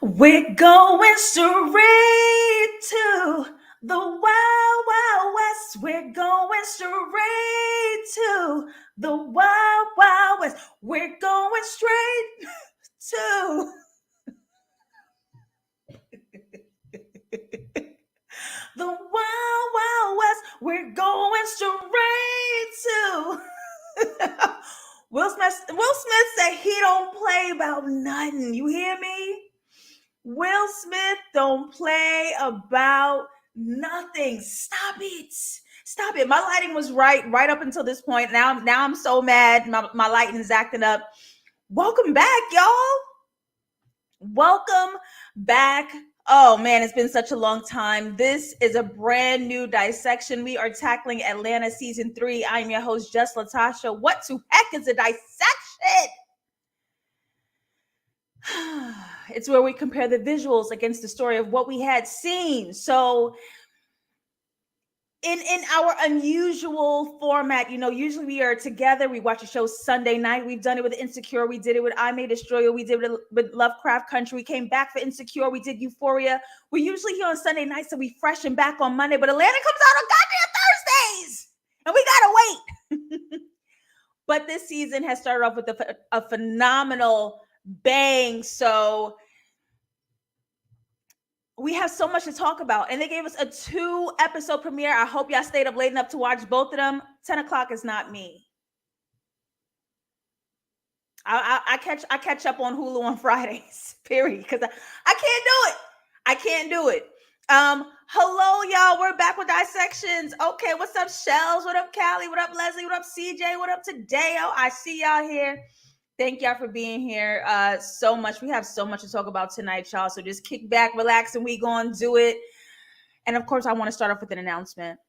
We're going straight to the Wild Wild West. We're going straight to the Wild Wild West. We're going straight to the Wild Wild West. We're going straight to Will Smith said he don't play about nothing. You hear me? Will Smith don't play about nothing. Stop it. Stop it. My lighting was right up until this point. Now I'm so mad. My lighting is acting up. Welcome back, y'all. Welcome back. Oh man, it's been such a long time. This is a brand new dissection. We are tackling Atlanta season 3. I'm your host, JustLatasha. What to heck is a dissection? It's where we compare the visuals against the story of what we had seen. So in our unusual format, usually we are together. We watch a show Sunday night. We've done it with Insecure. We did it with I May Destroy You. We did it with Lovecraft Country. We came back for Insecure. We did Euphoria. We're usually here on Sunday night, so we freshen back on Monday. But Atlanta comes out on goddamn Thursdays, and we gotta wait. But this season has started off with a phenomenal bang. So we have so much to talk about, and they gave us a 2-episode premiere. I hope y'all stayed up late enough to watch both of them. 10 o'clock is not me. I catch up on Hulu on Fridays, period, because I can't do it. Hello, y'all. We're back with dissections. Okay, what's up, Shells? What up, Callie? What up, Leslie? What up, CJ? What up, Tadeo? I see y'all here. Thank y'all for being here so much. We have so much to talk about tonight, y'all. So just kick back, relax, and we gonna do it. And of course, I want to start off with an announcement.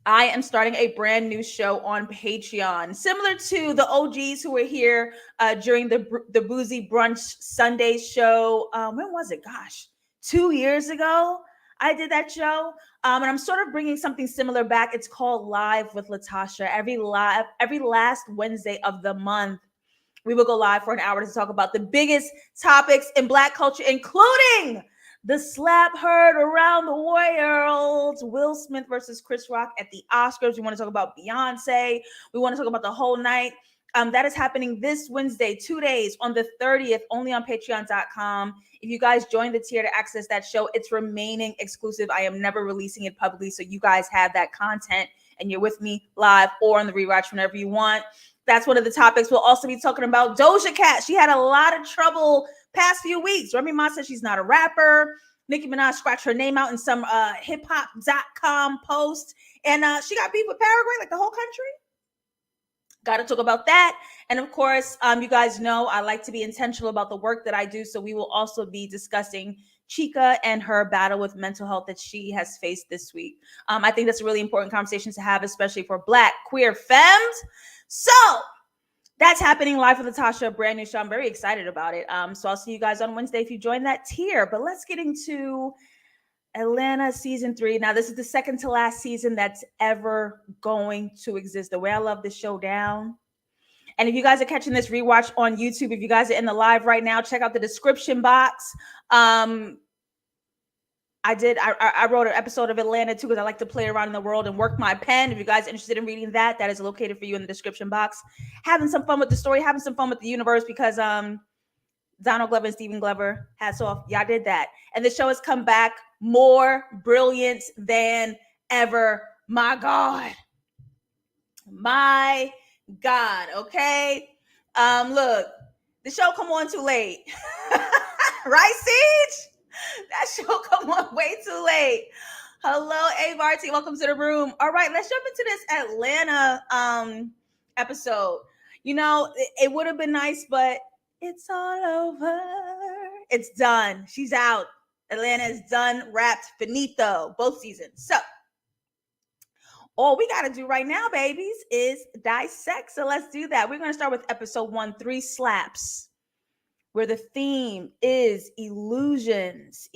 I am starting a brand new show on Patreon, similar to the OGs who were here during the Boozy Brunch Sunday show. When was it? Gosh, 2 years ago, I did that show. And I'm sort of bringing something similar back. It's called Live with Latasha. Every last Wednesday of the month, we will go live for an hour to talk about the biggest topics in Black culture, including the slap heard around the world, Will Smith versus Chris Rock at the Oscars. We want to talk about Beyonce. We want to talk about the whole night. That is happening this Wednesday, 2 days, on the 30th, only on patreon.com. If you guys join the tier to access that show, it's remaining exclusive. I am never releasing it publicly, so you guys have that content, and you're with me live or on the rewatch whenever you want. That's one of the topics. We'll also be talking about Doja Cat. She had a lot of trouble past few weeks. Remy Ma said she's not a rapper. Nicki Minaj scratched her name out in some hiphop.com post. And she got beef with Paraguay, like the whole country. Got to talk about that. And of course, you guys know I like to be intentional about the work that I do. So we will also be discussing Chica and her battle with mental health that she has faced this week. I think that's a really important conversation to have, especially for Black queer femmes. So that's happening live with Latasha, a brand new show. I'm very excited about it. So I'll see you guys on Wednesday if you join that tier. But let's get into Atlanta season 3. Now, this is the second to last season that's ever going to exist. The way I love this show down. And if you guys are catching this rewatch on YouTube, if you guys are in the live right now, check out the description box. I wrote an episode of Atlanta too, because I like to play around in the world and work my pen. If you guys are interested in reading that is located for you in the description box. Having some fun with the story, having some fun with the universe, because Donald Glover and Stephen Glover, hats off, y'all did that. And the show has come back more brilliant than ever. My God, okay. Look, the show come on too late. Right, Siege? That show come on way too late. Hello, Avarty. Welcome to the room. All right, let's jump into this Atlanta episode. It would have been nice, but it's all over. It's done. She's out. Atlanta is done, wrapped, finito, both seasons. So all we got to do right now, babies, is dissect. So let's do that. We're going to start with episode 1, 3 slaps, where the theme is illusions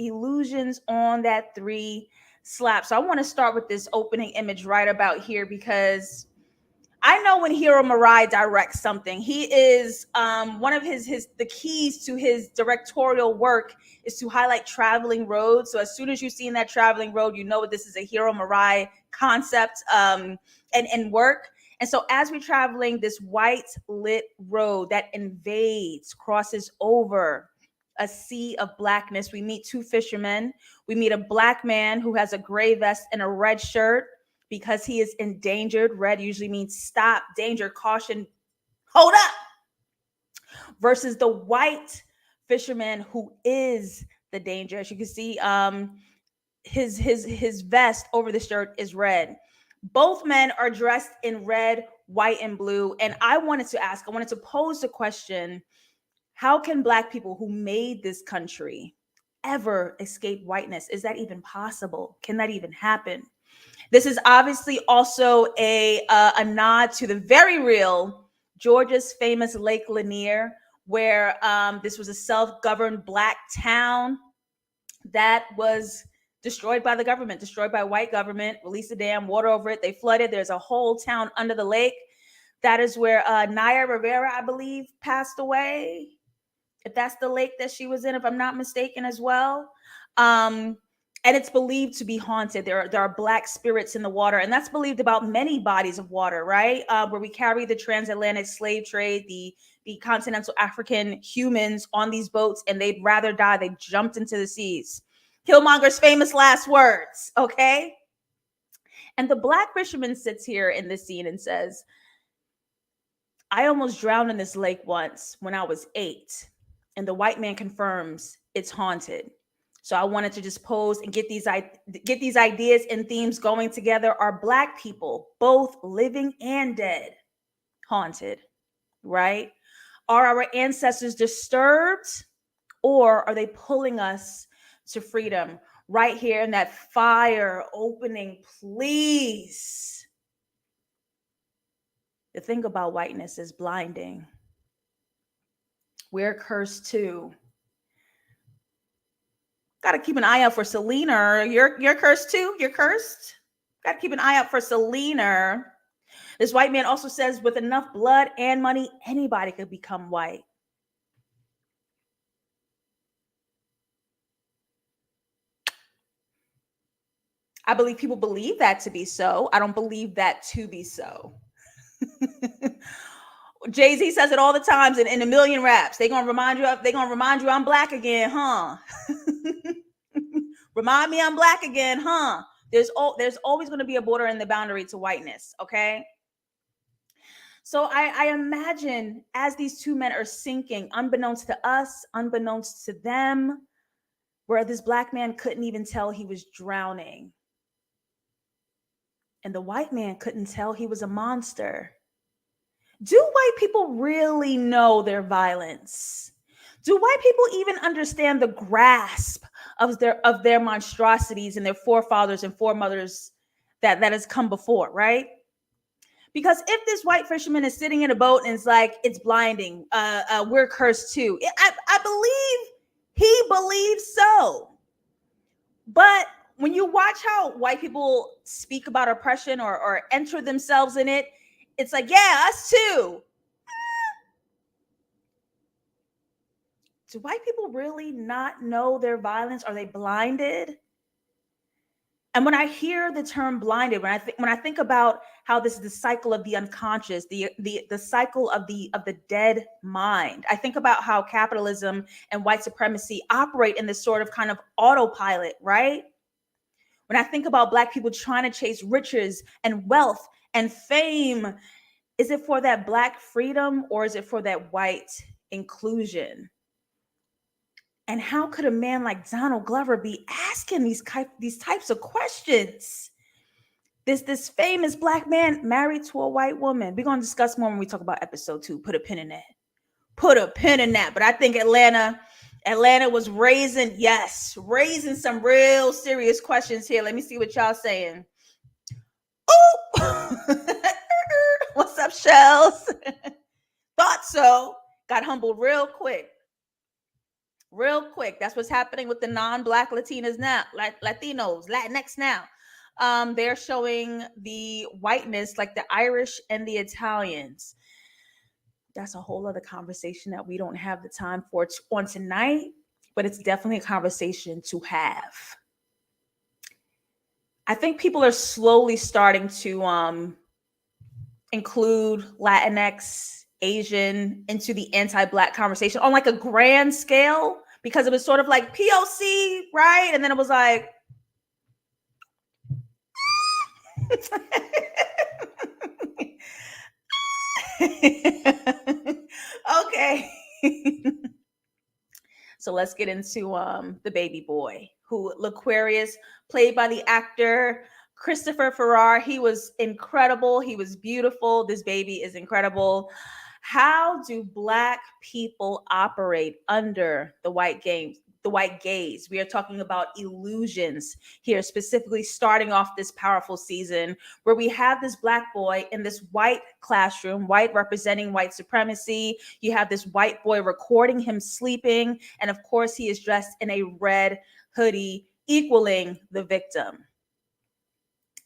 on that 3 slap. So I want to start with this opening image right about here, because I know when Hiro Murai directs something, he is one of the keys to his directorial work is to highlight traveling roads. So as soon as you see in that traveling road, you know this is a Hiro Murai concept and work. And so as we're traveling this white lit road that invades, crosses over a sea of blackness, we meet two fishermen. We meet a black man who has a gray vest and a red shirt because he is endangered. Red usually means stop, danger, caution, hold up. Versus the white fisherman who is the danger. As you can see, his vest over the shirt is red. Both men are dressed in red, white, and blue. And I wanted to pose the question, how can Black people who made this country ever escape whiteness? Is that even possible? Can that even happen? This is obviously also a nod to the very real Georgia's famous Lake Lanier, where this was a self-governed Black town that was destroyed by the government, destroyed by white government, released a dam, water over it, they flooded. There's a whole town under the lake. That is where Naya Rivera, I believe, passed away. If that's the lake that she was in, if I'm not mistaken as well. And it's believed to be haunted. There are Black spirits in the water, and that's believed about many bodies of water, right? Where we carry the transatlantic slave trade, the continental African humans on these boats, and they'd rather die. They jumped into the seas. Killmonger's famous last words, okay? And the Black fisherman sits here in this scene and says, I almost drowned in this lake once when I was 8. And the white man confirms it's haunted. So I wanted to just pose and get these ideas and themes going together. Are Black people, both living and dead, haunted, right? Are our ancestors disturbed, or are they pulling us to freedom? Right here in that fire opening, please. The thing about whiteness is blinding. We're cursed too. Got to keep an eye out for Selena. You're cursed too. You're cursed. Got to keep an eye out for Selena. This white man also says, with enough blood and money, anybody could become white. I believe people believe that to be so. I don't believe that to be so. Jay-Z says it all the times in a million raps. They're gonna remind you I'm Black again, huh? Remind me I'm Black again, huh? There's always going to be a border and the boundary to whiteness, okay? So I imagine as these two men are sinking, unbeknownst to us, unbeknownst to them, where this Black man couldn't even tell he was drowning. And the white man couldn't tell he was a monster. Do white people really know their violence? Do white people even understand the grasp of their monstrosities and their forefathers and foremothers that has come before, right? Because if this white fisherman is sitting in a boat and it's like, it's blinding, we're cursed too. I believe he believes so. But when you watch how white people speak about oppression or enter themselves in it, it's like, yeah, us too. Do white people really not know their violence? Are they blinded? And when I hear the term blinded, when I think about how this is the cycle of the unconscious, the cycle of the dead mind, I think about how capitalism and white supremacy operate in this sort of kind of autopilot, right? When I think about Black people trying to chase riches and wealth and fame, is it for that Black freedom or is it for that white inclusion? And how could a man like Donald Glover be asking these types of questions? This famous Black man married to a white woman. We're going to discuss more when we talk about episode 2. Put a pin in that. Put a pin in that. But I think Atlanta was raising some real serious questions here. Let me see what y'all saying. Oh, what's up, Shells? Thought so. Got humbled real quick. That's what's happening with the non-Black Latinas now, Latinos, Latinx now. They're showing the whiteness, like the Irish and the Italians. That's a whole other conversation that we don't have the time for on tonight, but it's definitely a conversation to have. I think people are slowly starting to include Latinx, Asian into the anti-Black conversation on like a grand scale, because it was sort of like POC, right? And then it was like, okay. So let's get into the baby boy, who L'Aquarius, played by the actor Christopher Ferrar. He was incredible. He was beautiful. This baby is incredible. How do Black people operate under the white gaze? We are talking about illusions here, specifically starting off this powerful season where we have this Black boy in this white classroom, white representing white supremacy. You have this white boy recording him sleeping. And of course, he is dressed in a red hoodie, equaling the victim.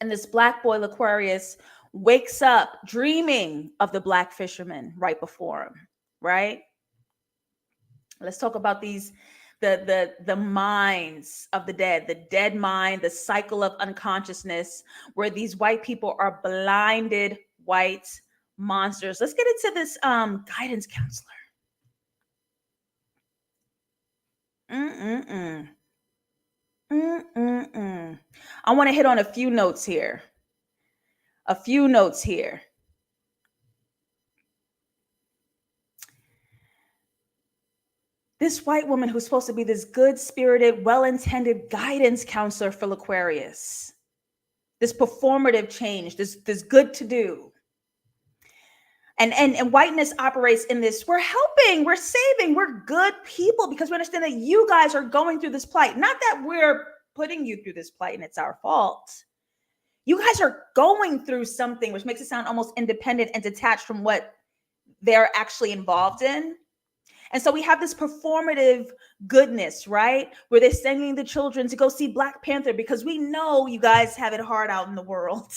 And this Black boy, L'Aquarius, wakes up dreaming of the Black fisherman right before him, right? Let's talk about these, the minds of the dead mind, the cycle of unconsciousness, where these white people are blinded white monsters. Let's get into this guidance counselor. I want to hit on a few notes here. This white woman who's supposed to be this good-spirited, well-intended guidance counselor for L'Aquarius, this performative change, this good to do. And whiteness operates in this, we're helping, we're saving, we're good people because we understand that you guys are going through this plight. Not that we're putting you through this plight and it's our fault. You guys are going through something, which makes it sound almost independent and detached from what they're actually involved in. And so we have this performative goodness, right? Where they're sending the children to go see Black Panther because we know you guys have it hard out in the world.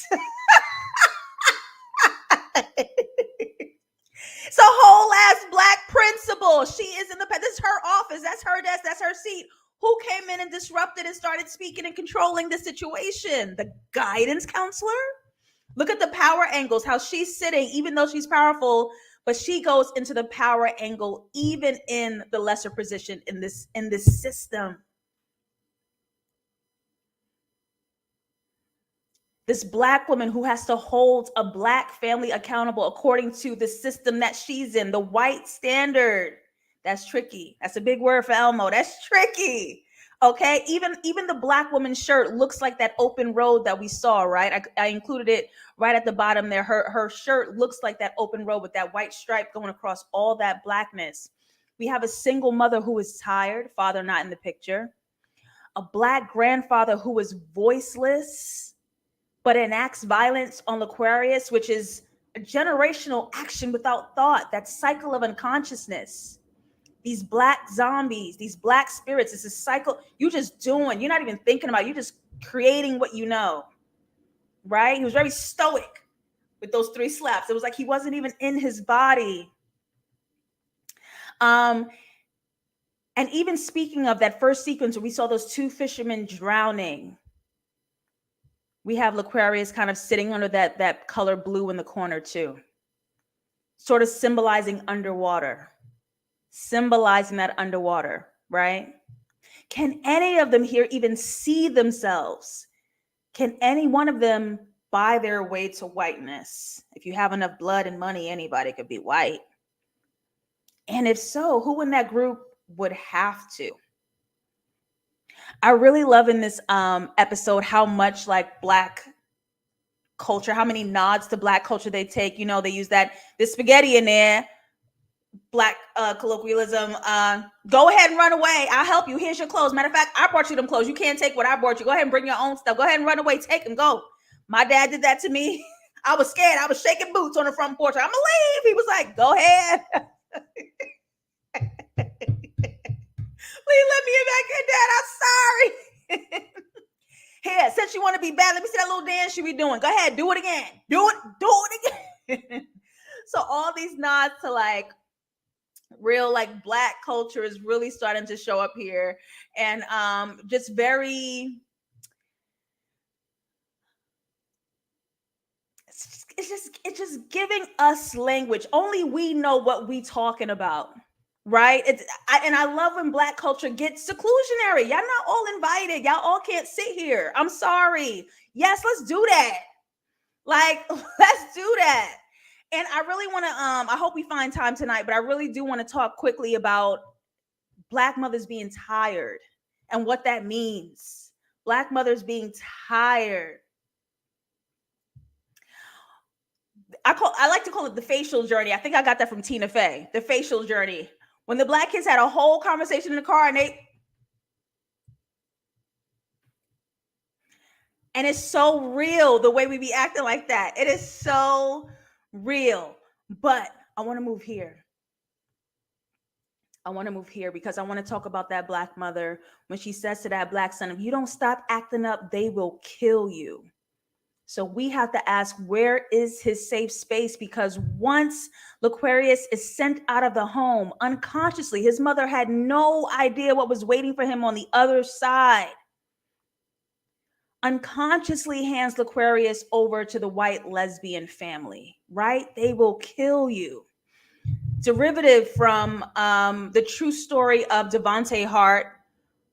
It's a whole ass Black principal. She is in this is her office. That's her desk. That's her seat. Who came in and disrupted and started speaking and controlling the situation? The guidance counselor? Look at the power angles, how she's sitting, even though she's powerful, but she goes into the power angle, even in the lesser position in this system. This Black woman who has to hold a Black family accountable according to the system that she's in, the white standard. That's tricky. That's a big word for Elmo. That's tricky. Okay. Even the Black woman's shirt looks like that open road that we saw, right? I included it right at the bottom there. Her shirt looks like that open road with that white stripe going across all that Blackness. We have a single mother who is tired, father not in the picture. A Black grandfather who is voiceless, but enacts violence on L'Aquarius, which is a generational action without thought, that cycle of unconsciousness. These Black zombies, these Black spirits, it's a cycle. You're just doing, you're not even thinking about it. You're just creating what you know, right? He was very stoic with those 3 slaps. It was like he wasn't even in his body. And even speaking of that first sequence where we saw those 2 fishermen drowning, we have L'Aquarius kind of sitting under that color blue in the corner too, sort of symbolizing underwater, right? Can any of them here even see themselves? Can any one of them buy their way to whiteness? If you have enough blood and money, anybody could be white. And if so, who in that group would have to? I really love in this episode how much like Black culture, how many nods to Black culture they take. You know, they use the spaghetti in there, Black colloquialism. Go ahead and run away. I'll help you. Here's your clothes. Matter of fact, I brought you them clothes. You can't take what I brought you. Go ahead and bring your own stuff. Go ahead and run away. Take them. Go. My dad did that to me. I was scared. I was shaking boots on the front porch. I'm gonna leave. He was like, go ahead. Please let me back in, Dad. I'm sorry. Here, since that you want to be bad. Let me see that little dance you be doing. Go ahead, do it again. Do it again. So all these nods to like real like Black culture is really starting to show up here, and just very. It's just giving us language. Only we know what we talking about, right? And I love when Black culture gets seclusionary. Y'all not all invited. Y'all all can't sit here. I'm sorry. Yes, let's do that. Like, let's do that. And I really want to I hope we find time tonight, but I really do want to talk quickly about Black mothers being tired and what that means. Black mothers being tired. I like to call it the facial journey. I think I got that from Tina Fey. The facial journey. When the Black kids had a whole conversation in the car and it's so real the way we be acting like that. It is so real. But I want to move here. I want to move here because I want to talk about that Black mother when she says to that Black son, if you don't stop acting up, they will kill you. So we have to ask, where is his safe space? Because once L'Aquarius is sent out of the home unconsciously, his mother had no idea what was waiting for him on the other side. Unconsciously hands L'Aquarius over to the white lesbian family, right? They will kill you. Derivative from the true story of Devontae Hart,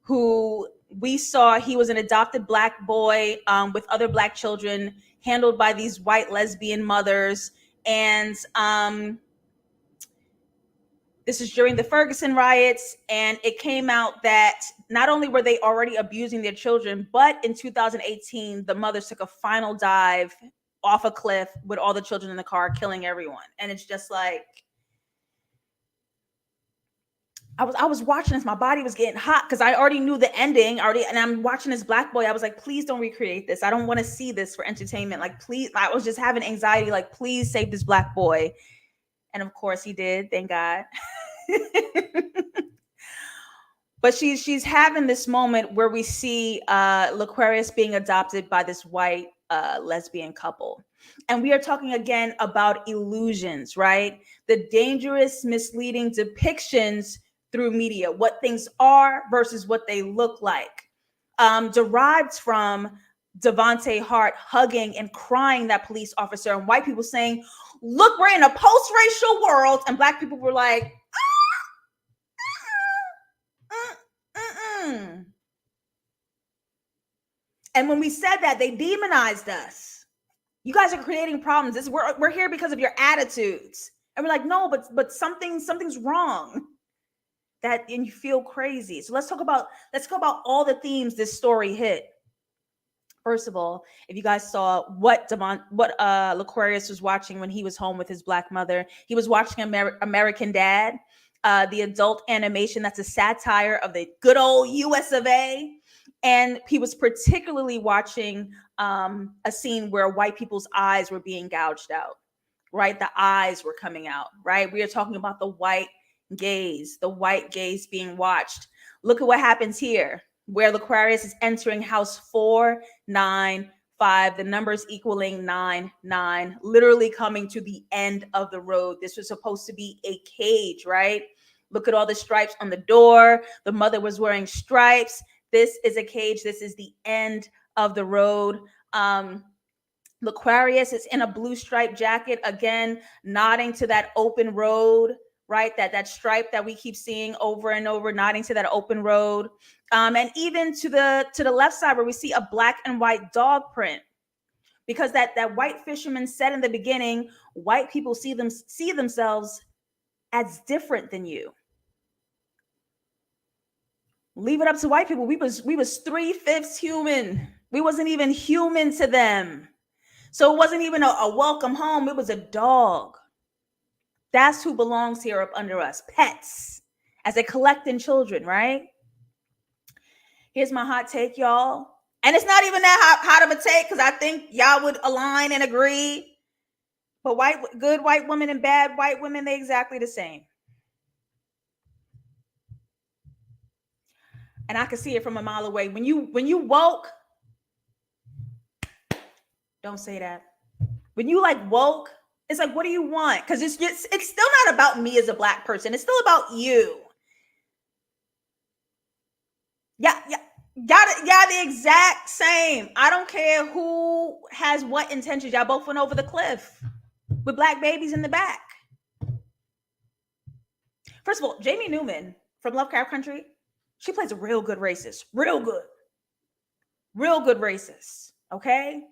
who we saw, he was an adopted Black boy with other Black children handled by these white lesbian mothers. And this is during the Ferguson riots. And it came out that not only were they already abusing their children, but in 2018, the mothers took a final dive off a cliff with all the children in the car, killing everyone. And it's just like, I was watching this. My body was getting hot because I already knew the ending already. And I'm watching this Black boy. I was like, please don't recreate this. I don't want to see this for entertainment. Like, please. I was just having anxiety. Like, please save this Black boy. And of course he did. Thank God. But she's having this moment where we see L'Aquarius being adopted by this white lesbian couple. And we are talking again about illusions, right? The dangerous, misleading depictions through media, what things are versus what they look like, derived from Devontae Hart hugging and crying that police officer, and white people saying, look, we're in a post-racial world, and Black people were like, And when we said that, they demonized us. You guys are creating problems. We're here because of your attitudes. And we're like, no, but something's wrong. And you feel crazy. So let's talk about all the themes this story hit. First of all, if you guys saw what L'Aquarius was watching when he was home with his Black mother, he was watching American Dad, the adult animation that's a satire of the good old US of A. And he was particularly watching a scene where white people's eyes were being gouged out, right? The eyes were coming out, right? We are talking about the white gaze being watched. Look at what happens here, where L'Aquarius is entering house 495, the numbers equaling 99, literally coming to the end of the road. This was supposed to be a cage, right? Look at all the stripes on the door. The mother was wearing stripes. This is a cage. This is the end of the road. L'Aquarius is in a blue striped jacket, again, nodding to that open road, right? That stripe that we keep seeing over and over, nodding to that open road. And even to the left side where we see a black and white dog print. Because that white fisherman said in the beginning, white people see themselves as different than you. Leave it up to white people. We was 3/5 human. We wasn't even human to them. So it wasn't even a welcome home. It was a dog. That's who belongs here up under us. Pets, as they collecting children, right? Here's my hot take, y'all. And it's not even that hot of a take because I think y'all would align and agree. But good white women and bad white women, they're exactly the same. And I can see it from a mile away. When you woke, Don't say that. When you like woke, it's like, what do you want? Because it's still not about me as a Black person. It's still about you. Yeah, the exact same. I don't care who has what intentions. Y'all both went over the cliff with Black babies in the back. First of all, Jamie Newman from Lovecraft Country, she plays a real good racist. Real good racist. Okay?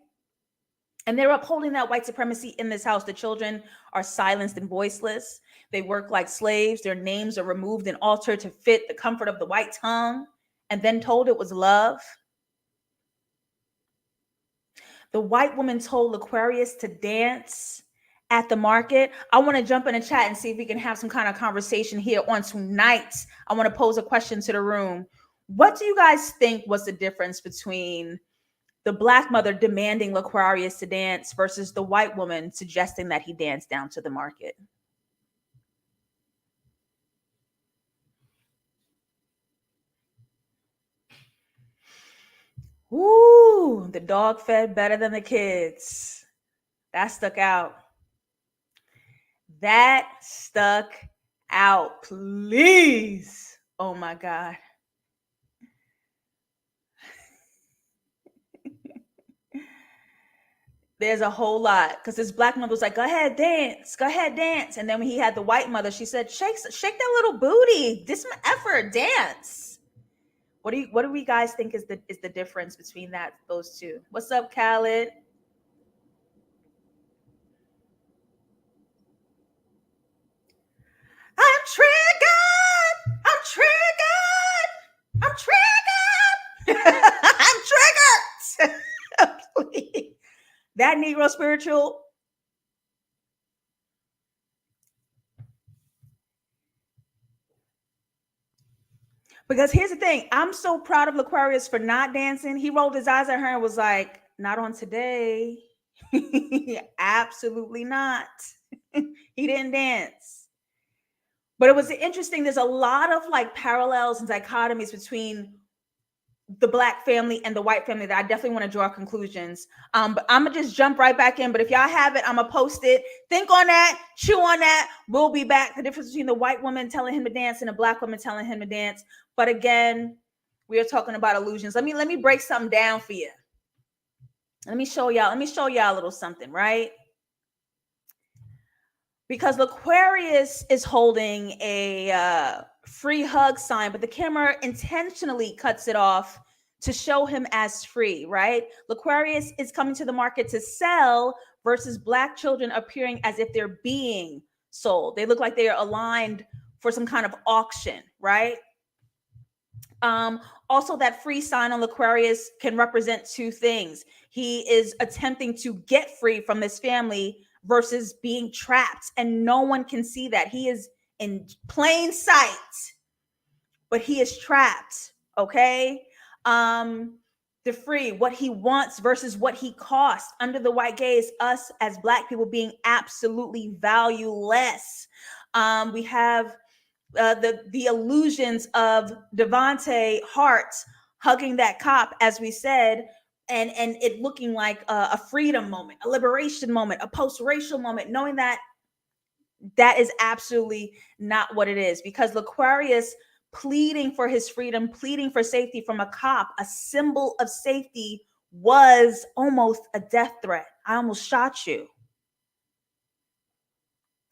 And they're upholding that white supremacy in this house. The children are silenced and voiceless. They work like slaves. Their names are removed and altered to fit the comfort of the white tongue, and then told it was love. The white woman told Aquarius to dance at the market. I want to jump in a chat and see if we can have some kind of conversation here on tonight. I want to pose a question to the room. What do you guys think was the difference between the Black mother demanding Aquarius to dance versus the white woman suggesting that he dance down to the market? Ooh, the dog fed better than the kids. That stuck out. That stuck out, please. Oh my God. There's a whole lot, because this Black mother was like, go ahead, dance. And then when he had the white mother, she said, shake that little booty. This is my effort, dance. What do we guys think is the difference between those two? What's up, Khaled? I'm triggered. I'm triggered. That Negro spiritual. Because here's the thing. I'm so proud of Aquarius for not dancing. He rolled his eyes at her and was like, not on today. Absolutely not. He didn't dance. But it was interesting. There's a lot of like parallels and dichotomies between the Black family and the white family that I definitely want to draw conclusions. But I'm gonna just jump right back in. But if y'all have it, I'm gonna post it. Think on that, chew on that. We'll be back. The difference between the white woman telling him to dance and the Black woman telling him to dance. But again, we are talking about illusions. Let me break something down for you. Let me show y'all a little something, right? Because Aquarius is holding a free hug sign, but the camera intentionally cuts it off to show him as free, right? Aquarius is coming to the market to sell versus Black children appearing as if they're being sold. They look like they are aligned for some kind of auction, right? Also, that free sign on Aquarius can represent two things. He is attempting to get free from this family versus being trapped, and no one can see that. He is in plain sight, but he is trapped. Okay. The free, what he wants versus what he costs. Under the white gaze, us as Black people being absolutely valueless. We have the illusions of Devontae Hart hugging that cop, as we said, and it looking like a freedom moment, a liberation moment, a post-racial moment, knowing that is absolutely not what it is. Because Aquarius pleading for his freedom, pleading for safety from a cop, a symbol of safety, was almost a death threat. I almost shot you.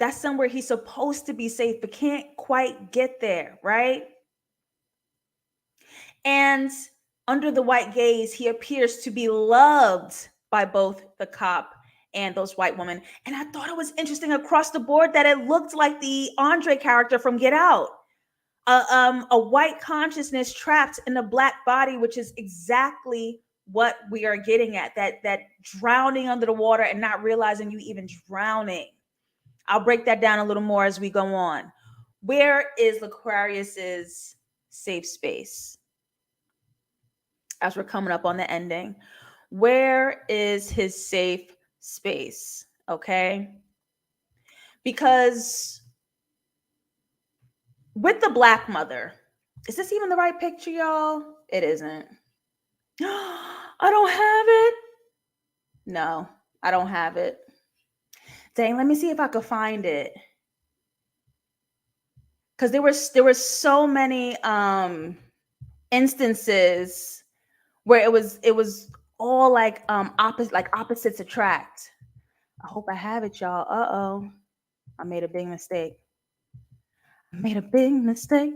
That's somewhere he's supposed to be safe, but can't quite get there, right? And under the white gaze, he appears to be loved by both the cop and those white women. And I thought it was interesting across the board that it looked like the Andre character from Get Out. A white consciousness trapped in a Black body, which is exactly what we are getting at. That drowning under the water and not realizing you even drowning. I'll break that down a little more as we go on. Where is Aquarius's safe space? As we're coming up on the ending, where is his safe space? Okay. Because with the Black mother, is this even the right picture, y'all? It isn't. I don't have it. No, I don't have it. Dang, let me see if I could find it. Because there were so many instances where it was all like opposites attract. I hope I have it, y'all. Uh-oh. I made a big mistake. I made a big mistake.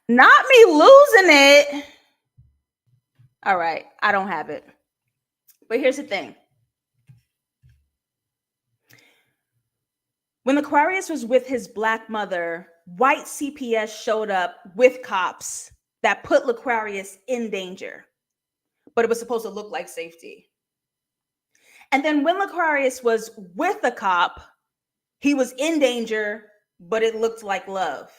Not me losing it. All right, I don't have it. But here's the thing. When Aquarius was with his black mother, white CPS showed up with cops that put Aquarius in danger, but it was supposed to look like safety. And then when Aquarius was with a cop, he was in danger, but it looked like love.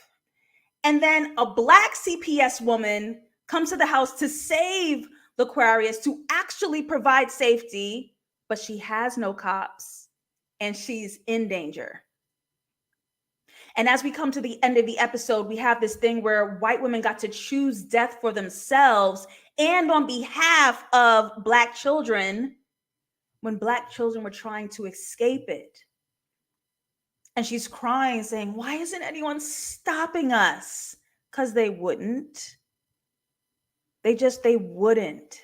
And then a black CPS woman comes to the house to save Aquarius, to actually provide safety, but she has no cops and she's in danger. And as we come to the end of the episode, we have this thing where white women got to choose death for themselves and on behalf of black children when black children were trying to escape it. And she's crying, saying, why isn't anyone stopping us? Because they wouldn't. They wouldn't.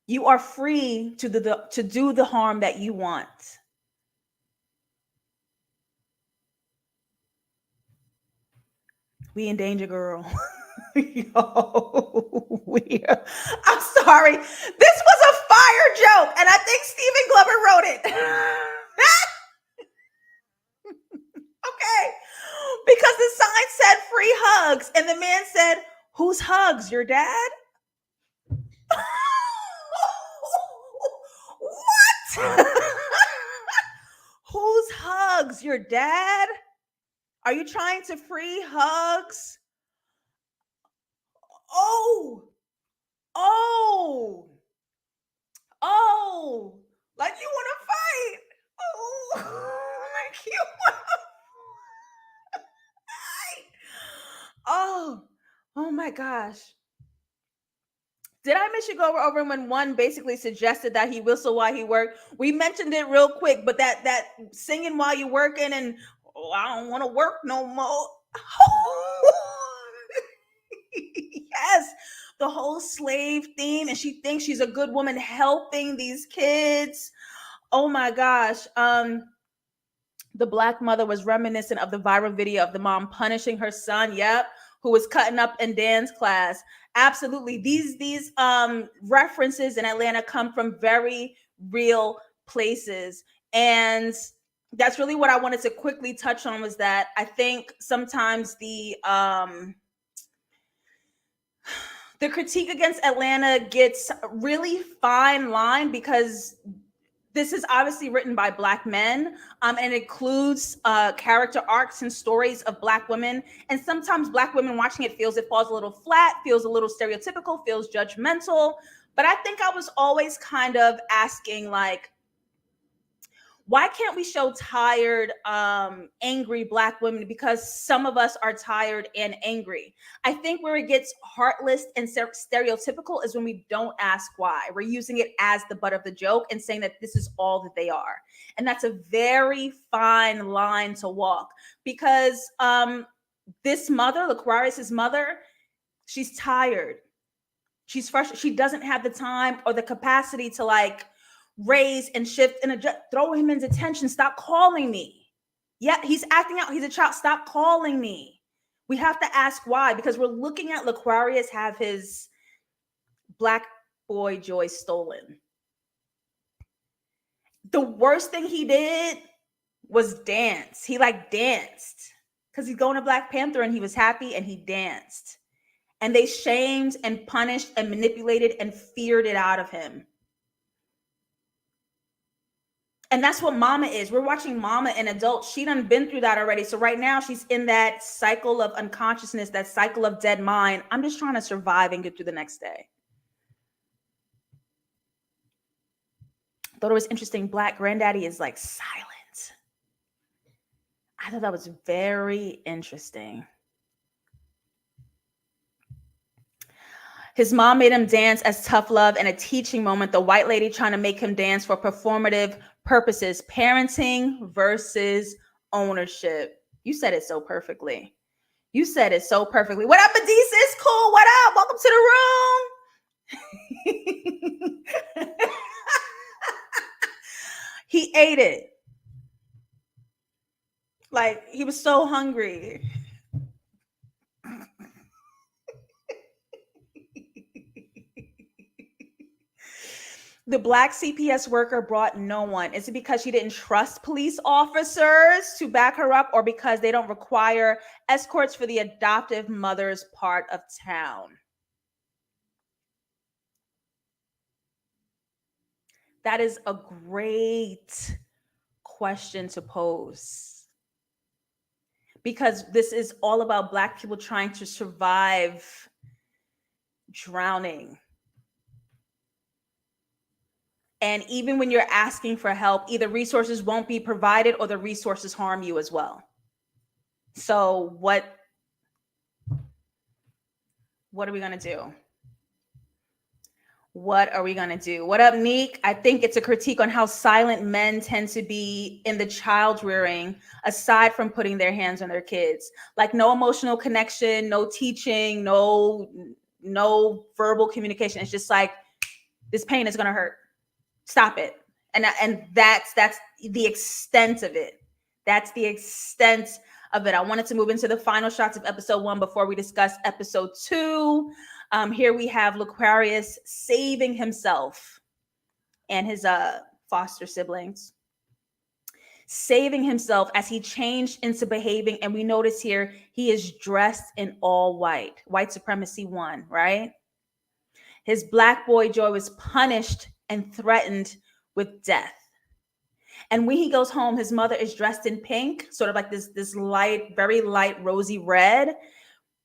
You are free to do the harm that you want. We in danger, girl. Yo, I'm sorry. This was a fire joke, and I think Stephen Glover wrote it. Okay. Because the sign said free hugs, and the man said, whose hugs? Your dad? What? Whose hugs? Your dad? Are you trying to free hugs? Oh, like you want to fight? Oh, like you want to fight? Oh my gosh. Did I miss you go over when one basically suggested that he whistle while he worked? We mentioned it real quick, but that singing while you're working and I don't want to work no more. Yes, the whole slave theme, and she thinks she's a good woman helping these kids. Oh my gosh. The black mother was reminiscent of the viral video of the mom punishing her son. Yep, who was cutting up in dance class. Absolutely. These references in Atlanta come from very real places. And that's really what I wanted to quickly touch on, was that I think sometimes the critique against Atlanta gets really fine line, because this is obviously written by black men, and includes character arcs and stories of black women. And sometimes black women watching it it falls a little flat, feels a little stereotypical, feels judgmental. But I think I was always kind of asking, like, why can't we show tired, angry black women? Because some of us are tired and angry. I think where it gets heartless and stereotypical is when we don't ask why. We're using it as the butt of the joke and saying that this is all that they are. And that's a very fine line to walk, because this mother, Aquarius's mother, she's tired. She's frustrated. She doesn't have the time or the capacity to like raise and shift and adjust, throw him into tension. Stop calling me. Yeah, he's acting out. He's a child. Stop calling me. We have to ask why, because we're looking at Aquarius have his black boy joy stolen. The worst thing he did was dance. He like danced because he's going to Black Panther and he was happy and he danced. And they shamed and punished and manipulated and feared it out of him. And that's what Mama is. We're watching Mama, an adult. She done been through that already. So right now she's in that cycle of unconsciousness, that cycle of dead mind. I'm just trying to survive and get through the next day. Thought it was interesting. Black granddaddy is like silent. I thought that was very interesting. His mom made him dance as tough love and a teaching moment. The white lady trying to make him dance for performative purposes. Parenting versus ownership. You said it so perfectly. You said it so perfectly. What up, Adisa? It's cool. What up? Welcome to the room. He ate it. Like, he was so hungry. The black CPS worker brought no one. Is it because she didn't trust police officers to back her up, or because they don't require escorts for the adoptive mother's part of town? That is a great question to pose, because this is all about Black people trying to survive drowning. And even when you're asking for help, either resources won't be provided or the resources harm you as well. So what are we going to do? What are we going to do? What up, Neek? I think it's a critique on how silent men tend to be in the child rearing, aside from putting their hands on their kids. Like, no emotional connection, no teaching, no verbal communication. It's just like, this pain is going to hurt. Stop it. And that's the extent of it. That's the extent of it. I wanted to move into the final shots of episode 1 before we discuss episode 2. Here we have Laquarius saving himself and his foster siblings. Saving himself as he changed into behaving. And we notice here, he is dressed in all white. White supremacy won, right? His Black boy Joy was punished and threatened with death. And when he goes home, his mother is dressed in pink, sort of like this light, very light, rosy red.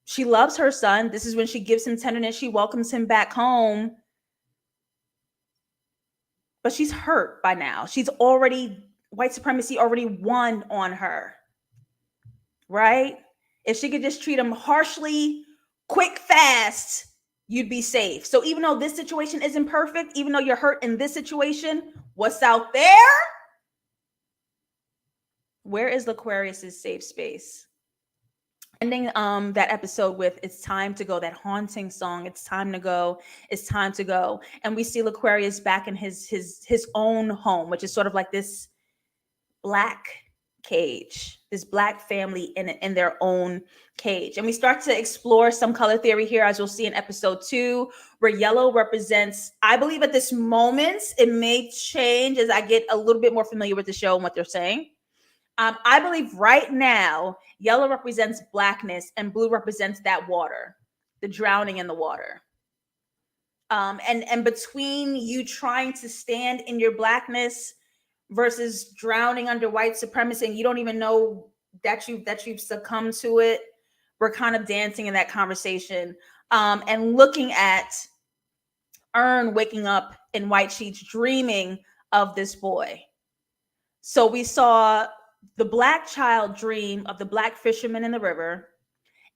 She loves her son. This is when she gives him tenderness. She welcomes him back home. But she's hurt by now. White supremacy already won on her, right? If she could just treat him harshly, quick, fast, you'd be safe. So even though this situation isn't perfect, even though you're hurt in this situation, what's out there? Where is Laquarius's safe space? Ending that episode with "It's time to go," that haunting song. It's time to go. It's time to go. And we see Laquarius back in his own home, which is sort of like this Black cage, this Black family in their own cage. And we start to explore some color theory here, as you'll see in episode 2, where yellow represents, I believe at this moment, it may change as I get a little bit more familiar with the show and what they're saying. I believe right now, yellow represents Blackness and blue represents that water, the drowning in the water. And between you trying to stand in your Blackness versus drowning under white supremacy, and you don't even know that you've succumbed to it, we're kind of dancing in that conversation, and looking at Ern waking up in white sheets, dreaming of this boy. So we saw the Black child dream of the Black fisherman in the river,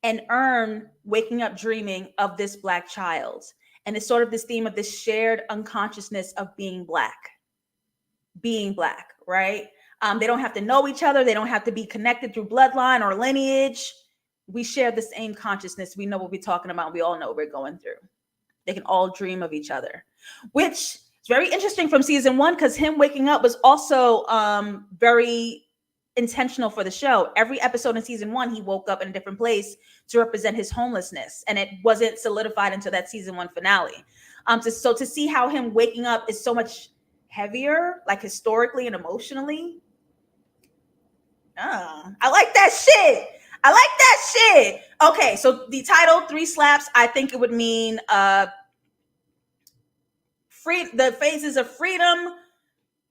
and Ern waking up dreaming of this Black child. And it's sort of this theme of this shared unconsciousness of being Black, right? They don't have to know each other. They don't have to be connected through bloodline or lineage. We share the same consciousness. We know what we're talking about. We all know what we're going through. They can all dream of each other, which is very interesting from season 1, because him waking up was also very intentional for the show. Every episode in season 1, he woke up in a different place to represent his homelessness, and it wasn't solidified until that season 1 finale. So to see how him waking up is so much heavier, like historically and emotionally. I like that shit. Okay, so the title 3 slaps, I think it would mean the phases of freedom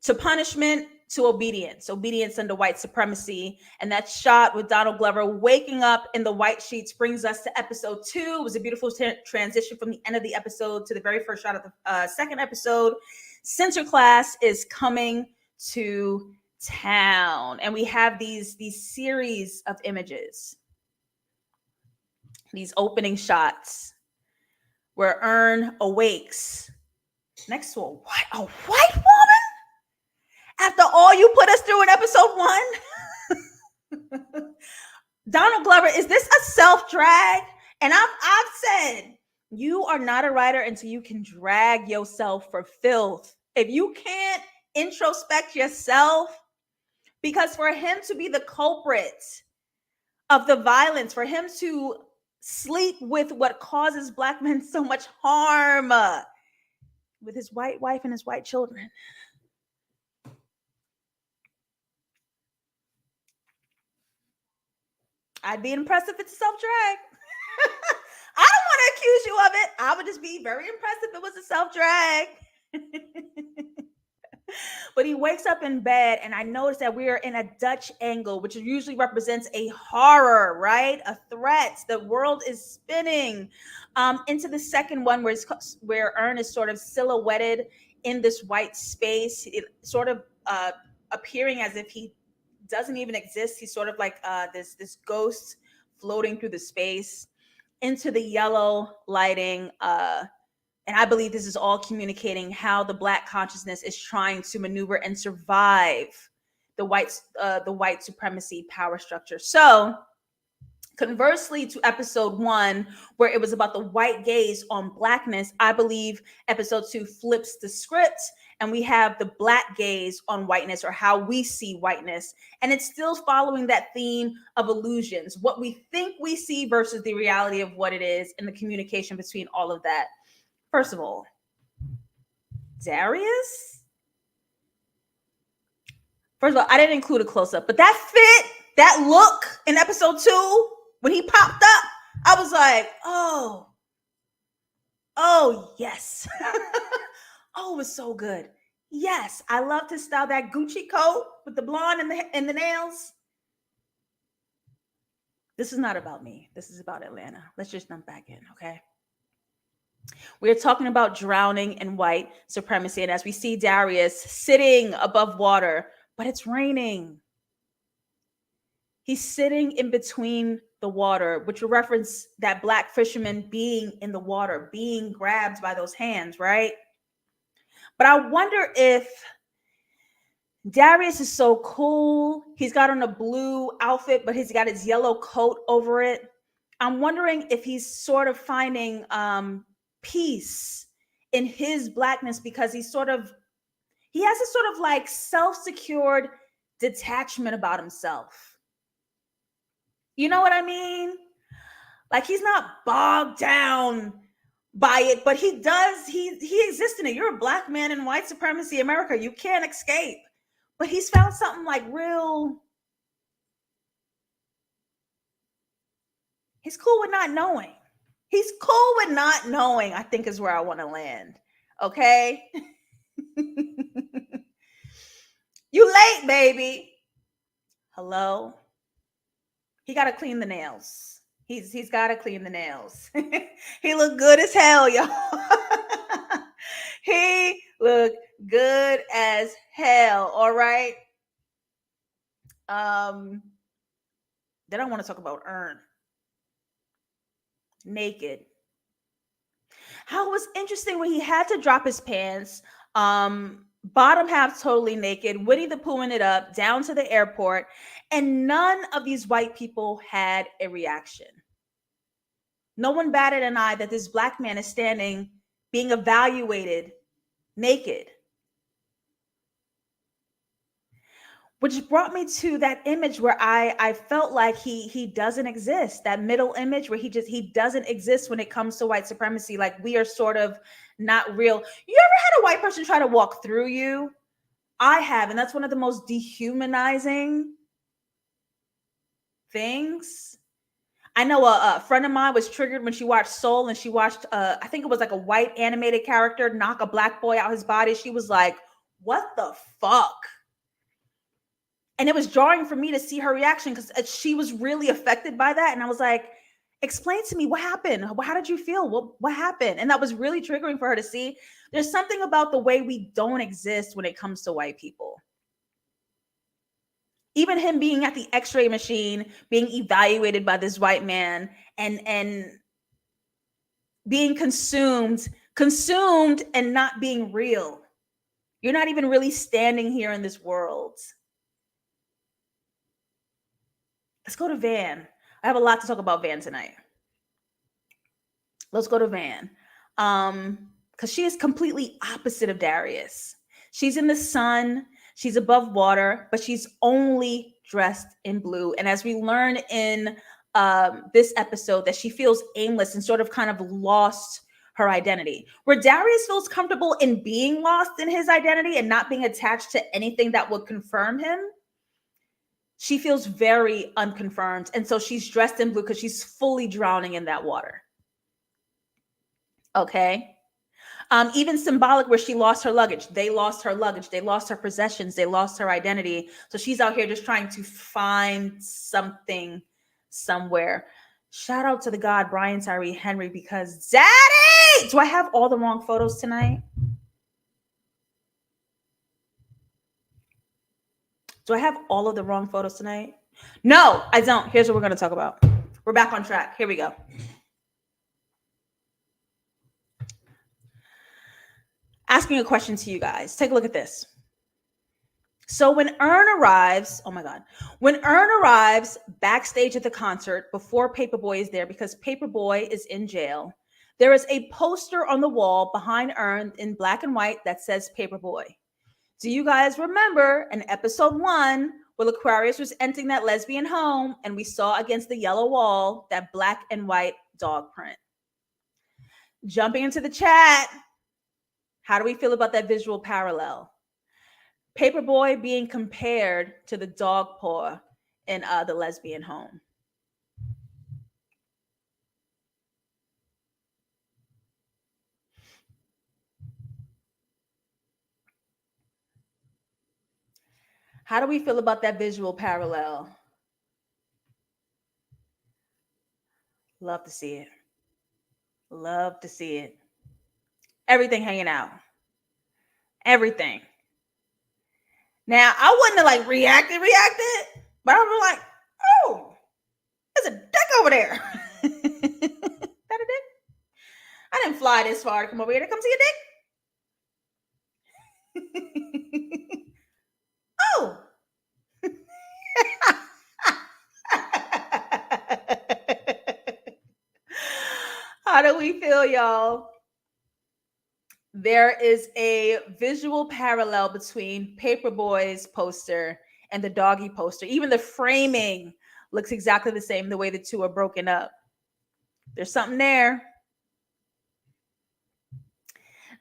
to punishment to obedience under white supremacy. And that shot with Donald Glover waking up in the white sheets brings us to episode 2. It was a beautiful transition from the end of the episode to the very first shot of the second episode. Center class is coming to town, and we have these series of images, these opening shots where Ern awakes next to a white woman after all you put us through in episode 1. Donald Glover, is this a self-drag? And I've said, you are not a writer until you can drag yourself for filth. If you can't introspect yourself, because for him to be the culprit of the violence, for him to sleep with what causes Black men so much harm, with his white wife and his white children. I'd be impressed if it's a self-drag. I don't want to accuse you of it. I would just be very impressed if it was a self-drag. But he wakes up in bed, and I notice that we are in a Dutch angle, which usually represents a horror, right? A threat. The world is spinning into the second one, where Ern is sort of silhouetted in this white space, it sort of appearing as if he doesn't even exist. He's sort of like this ghost floating through the space into the yellow lighting. And I believe this is all communicating how the Black consciousness is trying to maneuver and survive the white supremacy power structure. So conversely to episode 1, where it was about the white gaze on Blackness, I believe episode 2 flips the script, and we have the Black gaze on whiteness, or how we see whiteness. And it's still following that theme of illusions, what we think we see versus the reality of what it is, and the communication between all of that. First of all, Darius? First of all, I didn't include a close-up, but that fit, that look in episode 2, when he popped up, I was like, oh, yes. Oh, it was so good. Yes, I loved his style, that Gucci coat with the blonde and the nails. This is not about me. This is about Atlanta. Let's just jump back in, okay? We're talking about drowning in white supremacy. And as we see Darius sitting above water, but it's raining. He's sitting in between the water, which will reference that Black fisherman being in the water, being grabbed by those hands, right? But I wonder if Darius is so cool. He's got on a blue outfit, but he's got his yellow coat over it. I'm wondering if he's sort of finding peace in his Blackness, because he has a sort of like self-secured detachment about himself. You know what I mean? Like, he's not bogged down by it, but he exists in it. You're a Black man in white supremacy America. You can't escape. But he's found something like real. He's cool with not knowing. He's cool with not knowing, I think, is where I want to land. Okay? You late, baby. Hello? He got to clean the nails. He's got to clean the nails. He look good as hell, y'all. He look good as hell, all right? Then I want to talk about Ern. Naked. How it was interesting when he had to drop his pants, bottom half totally naked, Winnie the Poohing it up down to the airport, and none of these white people had a reaction. No one batted an eye that this Black man is standing, being evaluated naked. Which brought me to that image where I felt like he doesn't exist. That middle image where he doesn't exist when it comes to white supremacy. Like, we are sort of not real. You ever had a white person try to walk through you? I have, and that's one of the most dehumanizing things. I know a friend of mine was triggered when she watched Soul, and she watched, I think it was like a white animated character knock a Black boy out his body. She was like, what the fuck? And it was jarring for me to see her reaction, because she was really affected by that. And I was like, explain to me what happened. How did you feel? What happened? And that was really triggering for her to see. There's something about the way we don't exist when it comes to white people. Even him being at the x-ray machine, being evaluated by this white man, and being consumed and not being real. You're not even really standing here in this world. Let's go to Van. I have a lot to talk about Van tonight. Let's go to Van. Because she is completely opposite of Darius. She's in the sun, she's above water, but she's only dressed in blue. And as we learn in this episode, that she feels aimless and sort of kind of lost her identity. Where Darius feels comfortable in being lost in his identity and not being attached to anything that would confirm him, she feels very unconfirmed. And so she's dressed in blue because she's fully drowning in that water. Okay. Even symbolic, where she lost her luggage. They lost her luggage. They lost her possessions. They lost her identity. So she's out here just trying to find something somewhere. Shout out to the God, Brian Tyree Henry, because Daddy! Do I have all the wrong photos tonight? Do I have all of the wrong photos tonight? No, I don't. Here's what we're going to talk about. We're back on track. Here we go. Asking a question to you guys. Take a look at this. So when Ern arrives, oh my God, when Ern arrives backstage at the concert before Paperboy is there, because Paperboy is in jail, there is a poster on the wall behind Ern in black and white that says Paperboy. Do you guys remember in episode 1 where Aquarius was entering that lesbian home and we saw against the yellow wall that black and white dog print? Jumping into the chat, how do we feel about that visual parallel? Paperboy being compared to the dog paw in the lesbian home. How do we feel about that visual parallel? Love to see it. Love to see it. Everything hanging out. Everything. Now, I wouldn't have like reacted, but I was like, oh, there's a dick over there. That a dick? I didn't fly this far to come over here to come see a dick. Oh. How do we feel, y'all? There is a visual parallel between Paperboy's poster and the doggy poster. Even the framing looks exactly the same, the way the two are broken up. There's something there.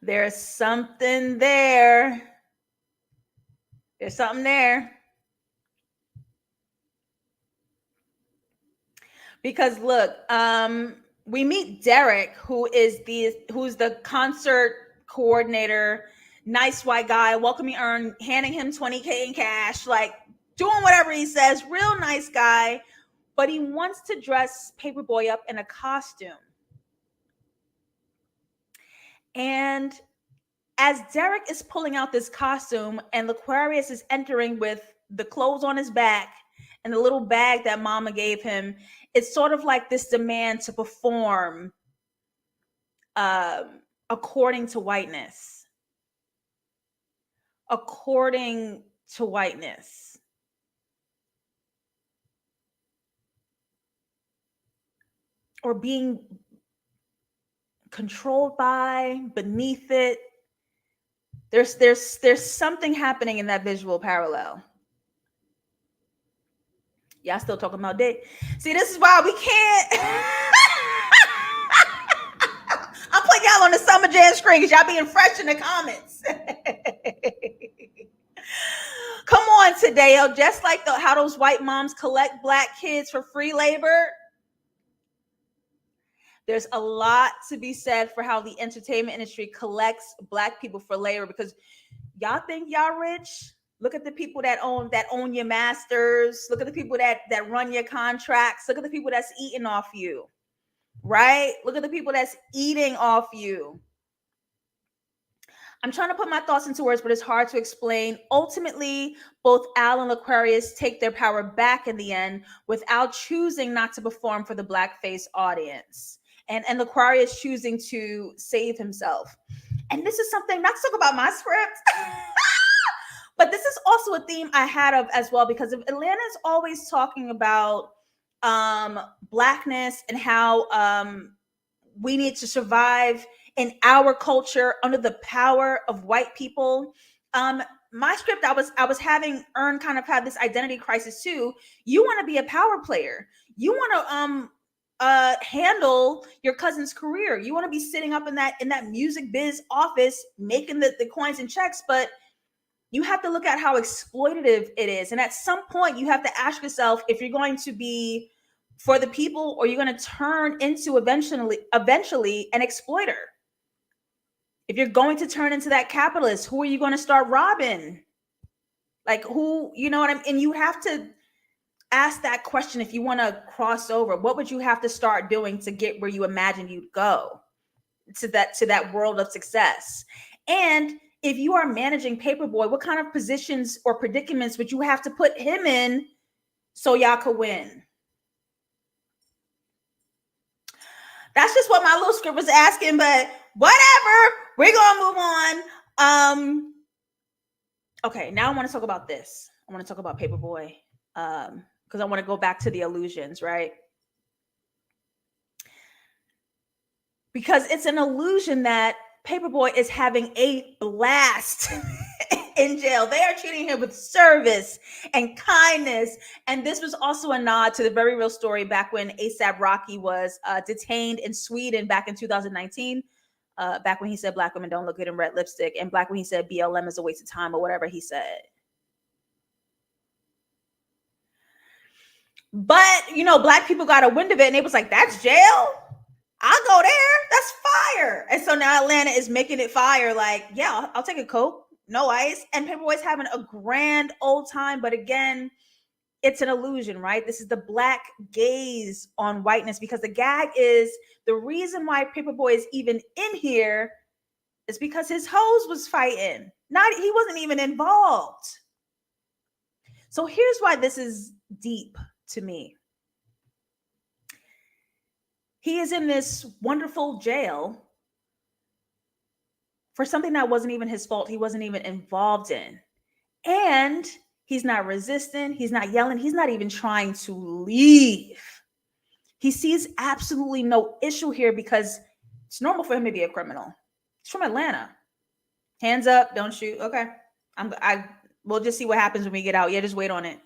There's something there. There's something there. Because look, we meet Derek, who's the concert coordinator, nice white guy, welcoming Ern, handing him $20K in cash, like doing whatever he says, real nice guy, but he wants to dress Paperboy up in a costume. And as Derek is pulling out this costume and Aquarius is entering with the clothes on his back and the little bag that mama gave him, it's sort of like this demand to perform according to whiteness. According to whiteness. Or being controlled by, beneath it. There's something happening in that visual parallel. Y'all still talking about dick. See, this is why we can't. I'm putting y'all on the Summer Jam screen because y'all being fresh in the comments. Come on, Tadeo. Just like how those white moms collect black kids for free labor, there's a lot to be said for how the entertainment industry collects black people for labor, because y'all think y'all rich. Look at the people that own your masters. Look at the people that run your contracts. Look at the people that's eating off you, right? Look at the people that's eating off you. I'm trying to put my thoughts into words, but it's hard to explain. Ultimately, both Al and Aquarius take their power back in the end without choosing not to perform for the blackface audience. and Aquarius choosing to save himself. And this is something, not to talk about my script, but this is also a theme I had of as well, because Atlanta's always talking about Blackness and how we need to survive in our culture under the power of white people. My script, I was having Earn kind of have this identity crisis too. You want to be a power player. You want to handle your cousin's career. You want to be sitting up in that music biz office making the coins and checks, but you have to look at how exploitative it is. And at some point you have to ask yourself if you're going to be for the people or you're going to turn into eventually an exploiter. If you're going to turn into that capitalist, who are you going to start robbing? Like who, you know what I mean? And you have to ask that question. If you want to cross over, what would you have to start doing to get where you imagine you'd go, to that world of success? And if you are managing Paperboy, what kind of positions or predicaments would you have to put him in so y'all could win? That's just what my little script was asking, but whatever. We're gonna move on. Okay, now I want to talk about this. I want to talk about Paperboy, because I want to go back to the illusions, right? Because it's an illusion that Paperboy is having a blast in jail. They are treating him with service and kindness. And this was also a nod to the very real story back when A$AP Rocky was detained in Sweden back in 2019. Back when he said black women don't look good in red lipstick, and back when he said BLM is a waste of time, or whatever he said. But, you know, black people got a wind of it and it was like, that's jail? I'll go there. That's fire. And so now Atlanta is making it fire. Like, yeah, I'll take a Coke, no ice. And Paperboy's having a grand old time. But again, it's an illusion, right? This is the black gaze on whiteness, because the gag is the reason why Paperboy is even in here is because his hoes was fighting. He wasn't even involved. So here's why this is deep to me. He is in this wonderful jail for something that wasn't even his fault. He wasn't even involved in. And he's not resisting. He's not yelling. He's not even trying to leave. He sees absolutely no issue here because it's normal for him to be a criminal. He's from Atlanta. Hands up, don't shoot. Okay. We'll just see what happens when we get out. Yeah, just wait on it.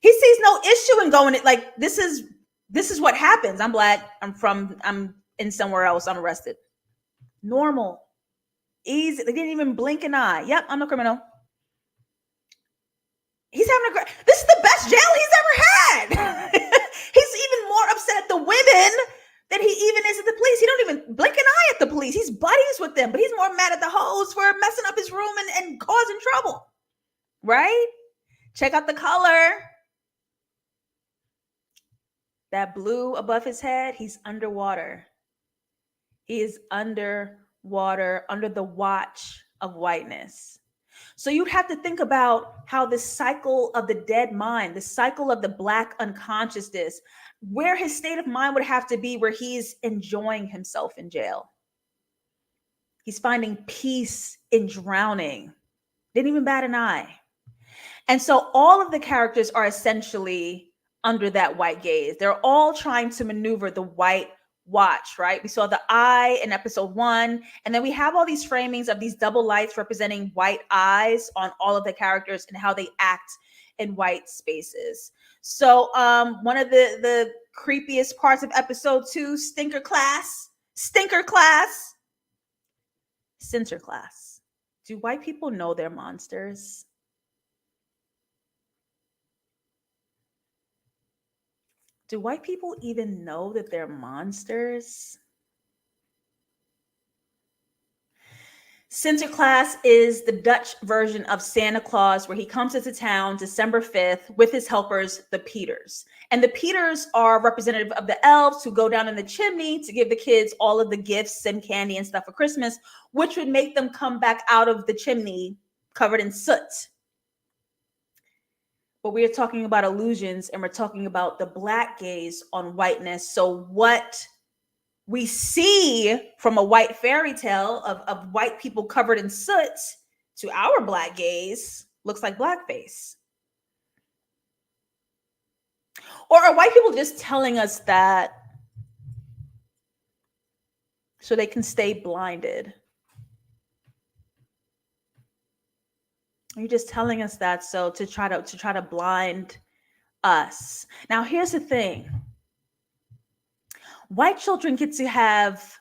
He sees no issue in going it. Like, this is what happens. I'm black. I'm in somewhere else. I'm arrested. Normal. Easy. They didn't even blink an eye. Yep, I'm a criminal. He's having this is the best jail he's ever had. He's even more upset at the women than he even is at the police. He don't even blink an eye at the police. He's buddies with them, but he's more mad at the hoes for messing up his room and causing trouble. Right? Check out the color. That blue above his head, he's underwater. He is underwater, under the watch of whiteness. So you'd have to think about how this cycle of the dead mind, the cycle of the black unconsciousness, where his state of mind would have to be where he's enjoying himself in jail. He's finding peace in drowning. Didn't even bat an eye. And so all of the characters are essentially under that white gaze. They're all trying to maneuver the white watch, right? We saw the eye in episode 1, and then we have all these framings of these double lights representing white eyes on all of the characters and how they act in white spaces. So one of the creepiest parts of episode 2, Censor class. Do white people know they're monsters? Do white people even know that they're monsters? Sinterklaas is the Dutch version of Santa Claus, where he comes into town December 5th with his helpers, the Peters. And the Peters are representative of the elves who go down in the chimney to give the kids all of the gifts and candy and stuff for Christmas, which would make them come back out of the chimney covered in soot. But we are talking about illusions, and we're talking about the black gaze on whiteness. So what we see from a white fairy tale of white people covered in soot to our Black gaze looks like blackface. Or are white people just telling us that so they can stay blinded? You're just telling us that so to try to blind us. Now here's the thing. White children get to have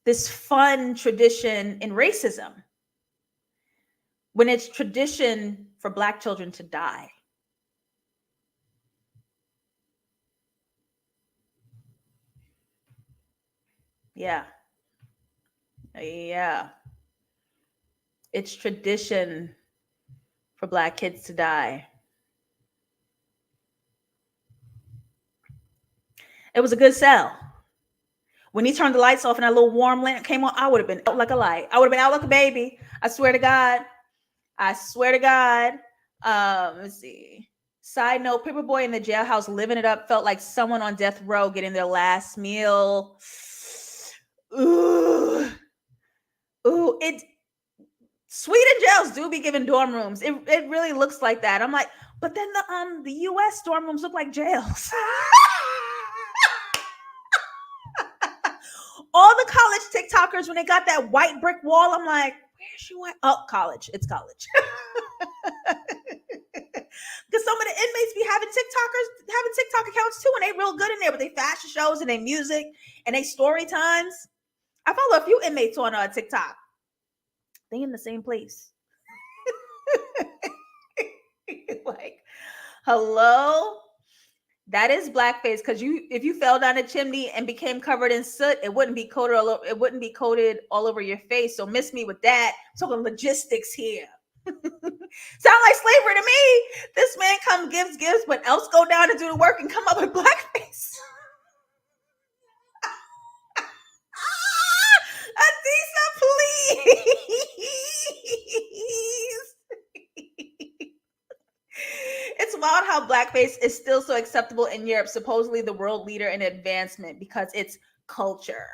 this fun tradition in racism when it's tradition for Black children to die. Yeah. It's tradition for Black kids to die. It was a good sell. When he turned the lights off and that little warm lamp came on, I would have been out like a light. I would have been out like a baby. I swear to God. Let's see. Side note, Paperboy in the jailhouse living it up felt like someone on death row getting their last meal. Ooh. Sweden jails do be giving dorm rooms. It really looks like that. I'm like, but then the US dorm rooms look like jails. All the college TikTokers, when they got that white brick wall, I'm like, where's you at? Oh, college. It's college. Because some of the inmates be having TikTok accounts too, and they real good in there with their fashion shows and their music and their story times. I follow a few inmates on TikTok. They in the same place. Like, hello? That is blackface, because if you fell down a chimney and became covered in soot, it wouldn't be coated all over your face. So miss me with that. I'm talking logistics here. Sound like slavery to me. This man gives, but else go down and do the work and come up with blackface. Adisa, please. It's wild how blackface is still so acceptable in Europe, supposedly the world leader in advancement, because it's culture.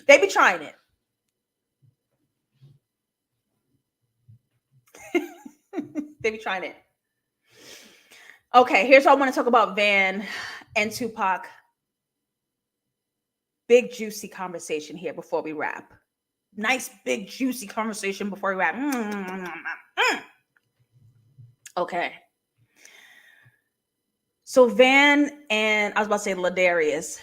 They be trying it. They be trying it. Okay, here's what I want to talk about Van and Tupac. Big juicy conversation here before we wrap. Nice big juicy conversation before we wrap. Okay. So Van and Darius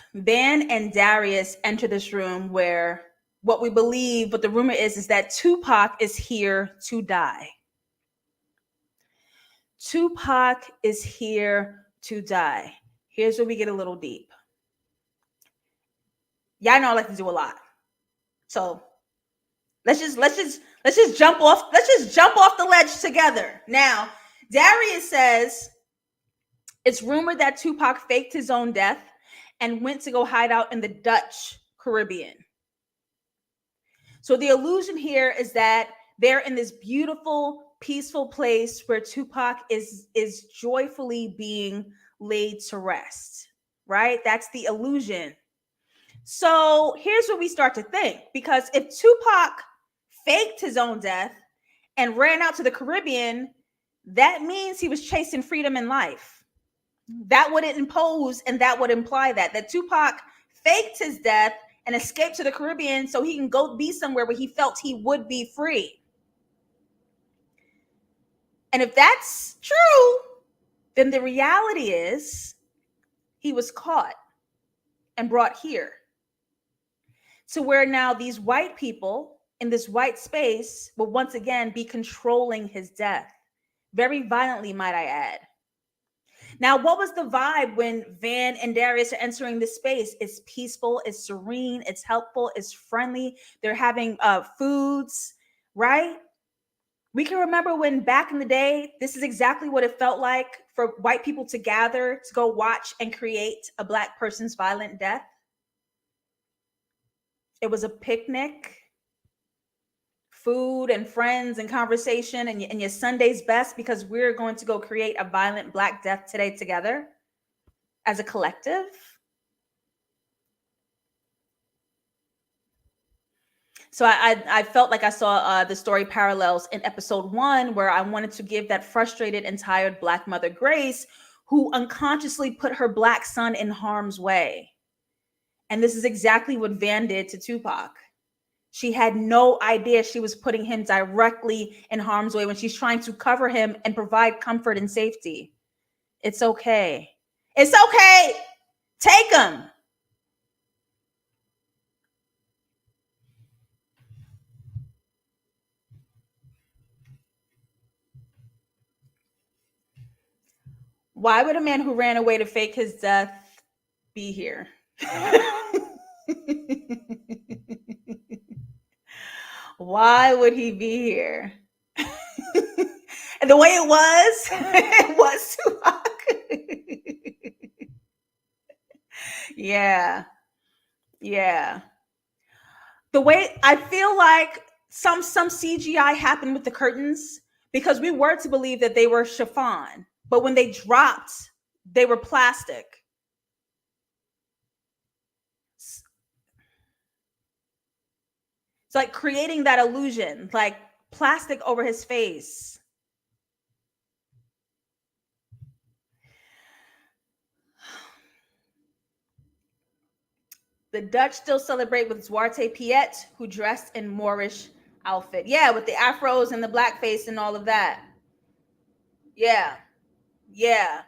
enter this room where what we believe, but the rumor is that Tupac is here to die. Tupac is here to die. Here's where we get a little deep. Y'all know I like to do a lot. So let's just jump off the ledge together. Now, Darius says it's rumored that Tupac faked his own death and went to go hide out in the Dutch Caribbean. So the illusion here is that they're in this beautiful, peaceful place where Tupac is joyfully being laid to rest, right? That's the illusion. So here's what we start to think, because if Tupac faked his own death and ran out to the Caribbean, that means he was chasing freedom in life. That would impose, and that would imply that Tupac faked his death and escaped to the Caribbean so he can go be somewhere where he felt he would be free. And if that's true, then the reality is he was caught and brought here to where now these white people in this white space will once again be controlling his death. Very violently, might I add. Now, what was the vibe when Van and Darius are entering this space? It's peaceful, it's serene, it's helpful, it's friendly. They're having foods, right? We can remember when back in the day, this is exactly what it felt like for white people to gather to go watch and create a Black person's violent death. It was a picnic, food and friends and conversation, and your Sunday's best because we're going to go create a violent Black death today together as a collective. So I felt like I saw the story parallels in episode 1, where I wanted to give that frustrated and tired Black mother grace, who unconsciously put her Black son in harm's way. And this is exactly what Van did to Tupac. She had no idea she was putting him directly in harm's way when she's trying to cover him and provide comfort and safety. It's okay. It's okay. Take him. Why would a man who ran away to fake his death be here? Why would he be here? And the way it was Tupac. Yeah. Yeah. The way I feel like some CGI happened with the curtains, because we were to believe that they were chiffon, but when they dropped, they were plastic. It's like creating that illusion, like plastic over his face. The Dutch still celebrate with Zwarte Piet, who dressed in Moorish outfit. Yeah, with the afros and the blackface and all of that. Yeah. Yeah.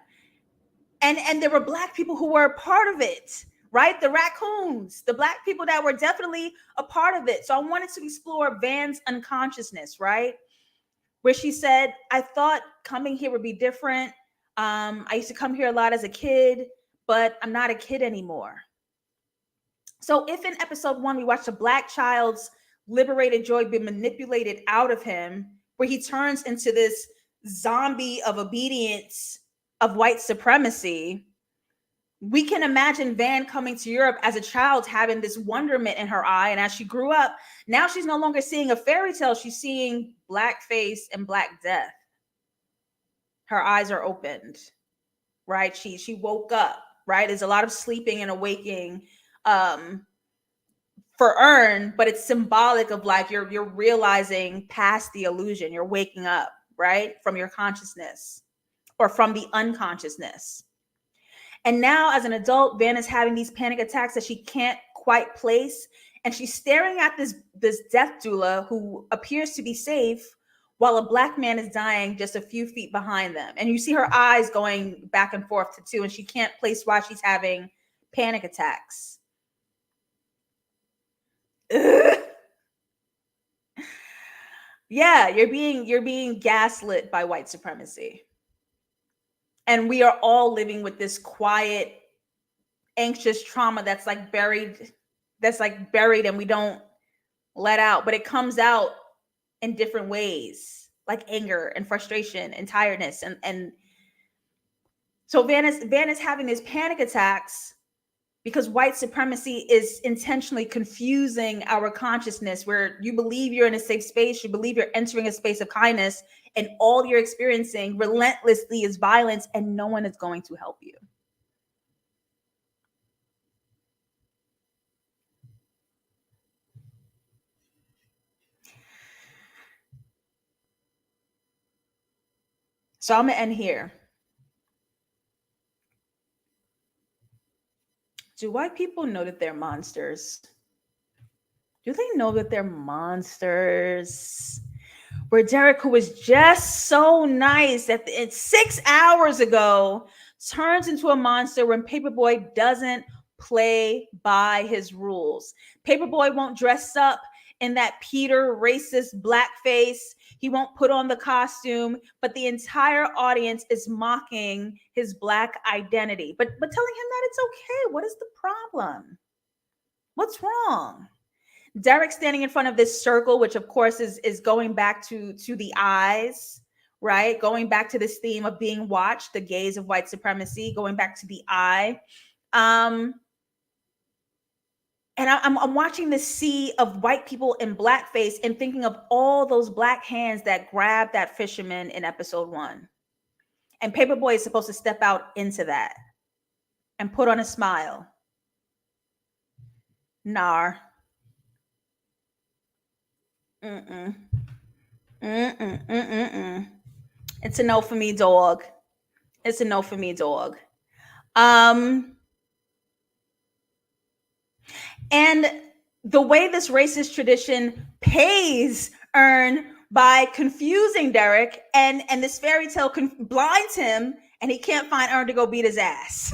And there were Black people who were a part of it, right? The raccoons, the Black people that were definitely a part of it. So I wanted to explore Van's unconsciousness, right? Where she said, I thought coming here would be different. I used to come here a lot as a kid, but I'm not a kid anymore. So if in episode 1, we watched a Black child's liberated joy be manipulated out of him, where he turns into this zombie of obedience of white supremacy, we can imagine Van coming to Europe as a child, having this wonderment in her eye. And as she grew up, now she's no longer seeing a fairy tale. She's seeing blackface and Black death. Her eyes are opened, right? She woke up, right? There's a lot of sleeping and awaking for Earn, but it's symbolic of like you're realizing past the illusion. You're waking up, right? From your consciousness or from the unconsciousness. And now as an adult, Van is having these panic attacks that she can't quite place. And she's staring at this death doula who appears to be safe, while a Black man is dying just a few feet behind them. And you see her eyes going back and forth to two, and she can't place why she's having panic attacks. Ugh. Yeah, you're being gaslit by white supremacy. And we are all living with this quiet, anxious trauma that's like buried and we don't let out, but it comes out in different ways, like anger and frustration and tiredness. And so Van is having these panic attacks because white supremacy is intentionally confusing our consciousness, where you believe you're in a safe space, you believe you're entering a space of kindness, and all you're experiencing relentlessly is violence, and no one is going to help you. So I'm gonna end here. Do white people know that they're monsters? Do they know that they're monsters? Where Derek, who was just so nice it's 6 hours ago, turns into a monster when Paperboy doesn't play by his rules. Paperboy won't dress up in that Peter racist blackface. He won't put on the costume, but the entire audience is mocking his Black identity, but telling him that it's okay. What is the problem? What's wrong? Derek standing in front of this circle, which of course is going back to the eyes, right? Going back to this theme of being watched, the gaze of white supremacy, going back to the eye. And I'm watching this sea of white people in blackface and thinking of all those Black hands that grabbed that fisherman in episode 1. And Paperboy is supposed to step out into that and put on a smile. Nar. Mm-mm. Mm-mm. Mm-mm. It's a no for me, dog. It's a no for me, dog. And the way this racist tradition pays Earn by confusing Derek, and this fairy tale blinds him, and he can't find Earn to go beat his ass.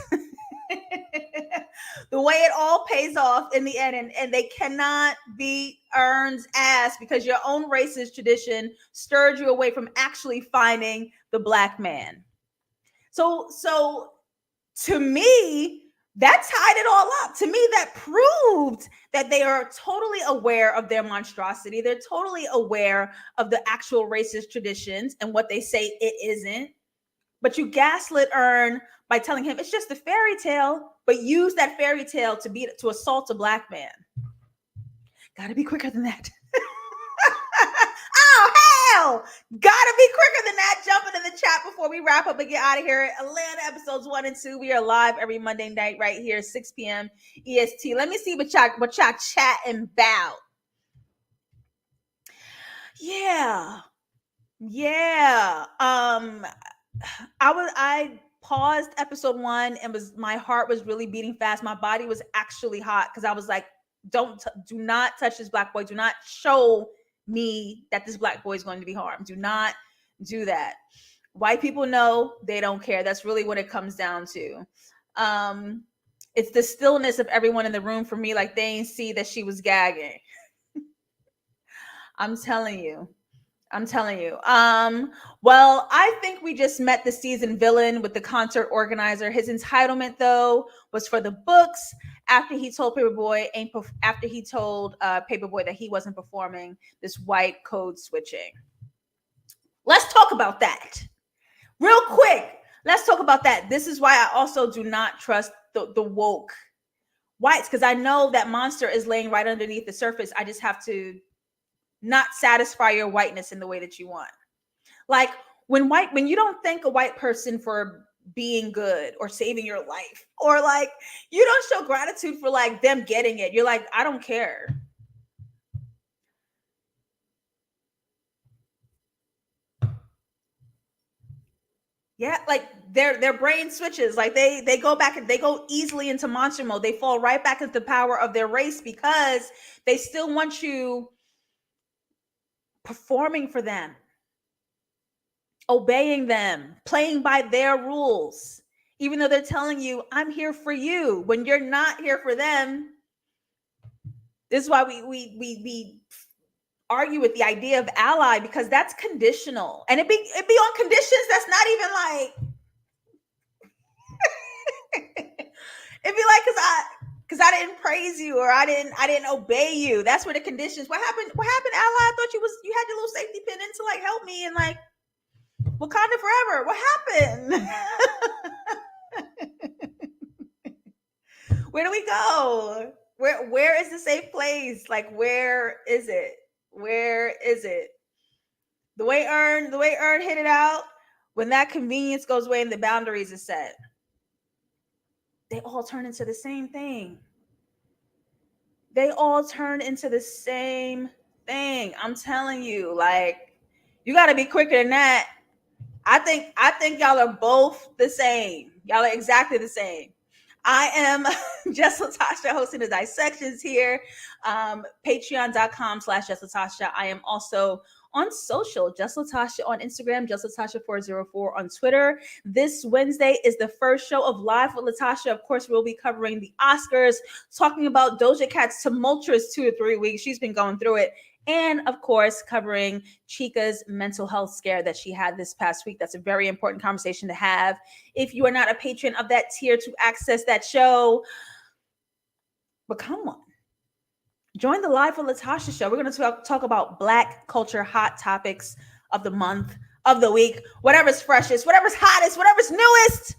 The way it all pays off in the end, and they cannot beat Earn's ass because your own racist tradition stirred you away from actually finding the black man. So to me, that tied it all up. To me, that proved that they are totally aware of their monstrosity. They're totally aware of the actual racist traditions and what they say it isn't. But you gaslit Earn by telling him it's just a fairy tale, but use that fairy tale to assault a black man. Gotta be quicker than that. Oh, hell! Gotta be quicker than that. Jumping in the chat before we wrap up and get out of here. Atlanta episodes 1 and 2. We are live every Monday night right here, 6 p.m. EST. Let me see what y'all chatting about. Yeah. I paused episode 1 and my heart was really beating fast. My body was actually hot because I was like, do not touch this black boy. Do not show me that this black boy is going to be harmed. Do not do that. White people know, they don't care. That's really what it comes down to. It's the stillness of everyone in the room for me, like they ain't see that she was gagging. I'm telling you. Well, I think we just met the season villain with the concert organizer. His entitlement, though, was for the books after he told Paperboy that he wasn't performing this white code switching. Let's talk about that real quick. Let's talk about that. This is why I also do not trust the woke whites, because I know that monster is laying right underneath the surface. I just have to not satisfy your whiteness in the way that you want. Like when you don't thank a white person for being good or saving your life, or like you don't show gratitude for like them getting it, you're like, I don't care. Yeah, like their brain switches, like they go back and they go easily into monster mode. They fall right back into the power of their race because they still want you performing for them, obeying them, playing by their rules, even though they're telling you, I'm here for you, when you're not here for them. This is why we argue with the idea of ally, because that's conditional, and it be on conditions that's not even like it'd be like because I didn't praise you, or I didn't obey you. That's where the conditions. What happened, ally? I thought you had your little safety pin in to like help me, and like Wakanda forever. What happened? Where do we go? Where is the safe place? Like, where is it? Where is it? The way Earn hit it out, when that convenience goes away and the boundaries are set, they all turn into the same thing. I'm telling you, like, you got to be quicker than that. I think y'all are both the same. Y'all are exactly the same. I am JustLatasha, hosting the dissections here. Patreon.com/JustLatasha. I am also on social, JustLatasha on Instagram, JustLatasha404 on Twitter. This Wednesday is the first show of Live with Latasha. Of course, we'll be covering the Oscars, talking about Doja Cat's tumultuous 2 to 3 weeks. She's been going through it. And of course, covering Chica's mental health scare that she had this past week. That's a very important conversation to have. If you are not a patron of that tier to access that show, become one. Join the Live with Latasha show. We're going to talk about Black culture, hot topics of the month, of the week, whatever's freshest, whatever's hottest, whatever's newest.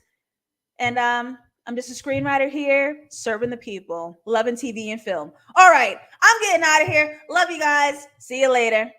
And I'm just a screenwriter here, serving the people, loving TV and film. All right, I'm getting out of here. Love you guys. See you later.